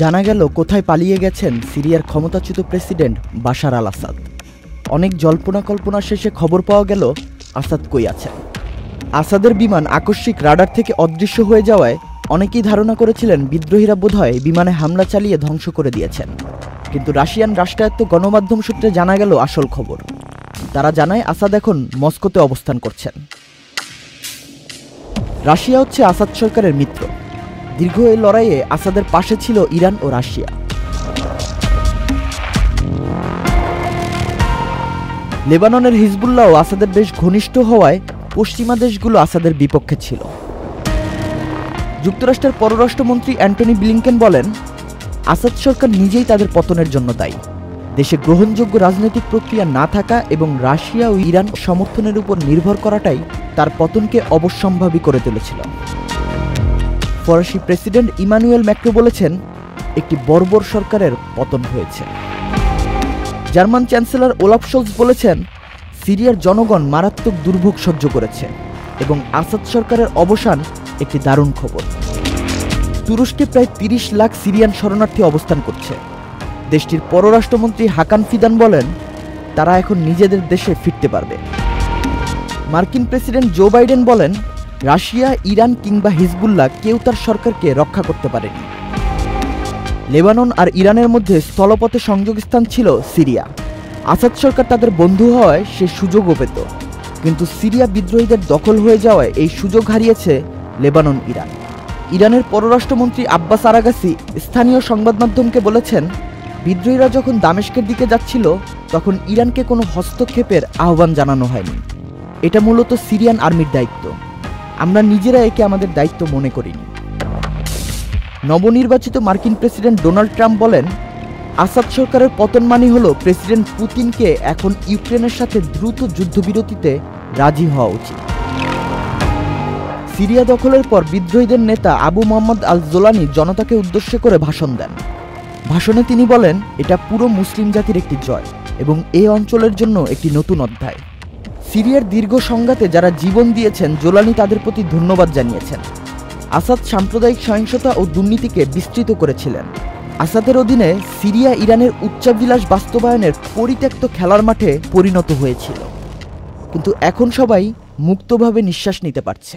জানা গেল কোথায় পালিয়ে গেছেন সিরিয়ার ক্ষমতাচ্যুত প্রেসিডেন্ট বাশার আল আসাদ। অনেক জল্পনা কল্পনা শেষে খবর পাওয়া গেল আসাদ কই আছেন। আসাদের বিমান আকস্মিক রাডার থেকে অদৃশ্য হয়ে যাওয়ায় অনেকেই ধারণা করেছিলেন বিদ্রোহীরা বোধহয় বিমানে হামলা চালিয়ে ধ্বংস করে দিয়েছেন। কিন্তু রাশিয়ান রাষ্ট্রায়ত্ত গণমাধ্যম সূত্রে জানা গেল আসল খবর। তারা জানায় আসাদ এখন মস্কোতে অবস্থান করছেন। রাশিয়া হচ্ছে আসাদ সরকারের মিত্র। দীর্ঘ এই লড়াইয়ে আসাদের পাশে ছিল ইরান ও রাশিয়া। লেবাননের হিজবুল্লাহও আসাদের বেশ ঘনিষ্ঠ হওয়ায় পশ্চিমা দেশগুলো আসাদের বিপক্ষে ছিল। যুক্তরাষ্ট্রের পররাষ্ট্রমন্ত্রী অ্যান্টনি ব্লিংকেন বলেন, আসাদ সরকার নিজেই তাদের পতনের জন্য দায়ী। দেশে গ্রহণযোগ্য রাজনৈতিক প্রক্রিয়া না থাকা এবং রাশিয়া ও ইরান সমর্থনের উপর নির্ভর করাটাই তার পতনকে অবশ্যম্ভাবী করে তুলেছিল। ফরাসি প্রেসিডেন্ট ইমানুয়েল ম্যাক্রো বলেছেন, একটি বর্বর সরকারের পতন হয়েছে। জার্মান চ্যান্সেলর ওলাফ শোলজ বলেছেন, সিরিয়ার জনগণ মারাত্মক দুর্ভোগ সহ্য করেছে এবং আসাদ সরকারের অবসান একটি দারুণ খবর। তুরস্কে প্রায় ৩০ লাখ সিরিয়ান শরণার্থী অবস্থান করছে। দেশটির পররাষ্ট্রমন্ত্রী হাকান ফিদান বলেন, তারা এখন নিজেদের দেশে ফিরতে পারবে। মার্কিন প্রেসিডেন্ট জো বাইডেন বলেন, রাশিয়া, ইরান কিংবা হিজবুল্লাহ কেউ তার সরকারকে রক্ষা করতে পারেনি। লেবানন আর ইরানের মধ্যে স্থলপথে সংযোগস্থান ছিল সিরিয়া। আসাদ সরকার তাদের বন্ধু হওয়ায় সে সুযোগও পেত, কিন্তু সিরিয়া বিদ্রোহীদের দখল হয়ে যাওয়ায় এই সুযোগ হারিয়েছে লেবানন, ইরান। ইরানের পররাষ্ট্রমন্ত্রী আব্বাস আরাগাসি স্থানীয় সংবাদ মাধ্যমকে বলেছেন, বিদ্রোহীরা যখন দামেস্কের দিকে যাচ্ছিল তখন ইরানকে কোনো হস্তক্ষেপের আহ্বান জানানো হয়নি। এটা মূলত সিরিয়ান আর্মির দায়িত্ব। আমরা নিজেরা একে আমাদের দায়িত্ব মনে করিনি। নবনির্বাচিত মার্কিন প্রেসিডেন্ট ডোনাল্ড ট্রাম্প বলেন, আসাদ সরকারের পতন মানে হল প্রেসিডেন্ট পুতিনকে এখন ইউক্রেনের সাথে দ্রুত যুদ্ধবিরতিতে রাজি হওয়া উচিত। সিরিয়া দখলের পর বিদ্রোহীদের নেতা আবু মোহাম্মদ আল জোলানি জনতাকে উদ্দেশ্য করে ভাষণ দেন। ভাষণে তিনি বলেন, এটা পুরো মুসলিম জাতির একটি জয় এবং এই অঞ্চলের জন্য একটি নতুন অধ্যায়। সিরিয়ার দীর্ঘ সংঘাতে যারা জীবন দিয়েছেন, জোলানি তাদের প্রতি ধন্যবাদ জানিয়েছেন। আসাদ সাম্প্রদায়িক সহিংসতা ও দুর্নীতিকে বিস্তৃত করেছিলেন। আসাদের অধীনে সিরিয়া ইরানের উচ্চাভিলাষ বাস্তবায়নের পরিত্যক্ত খেলার মাঠে পরিণত হয়েছিল, কিন্তু এখন সবাই মুক্তভাবে নিঃশ্বাস নিতে পারছে।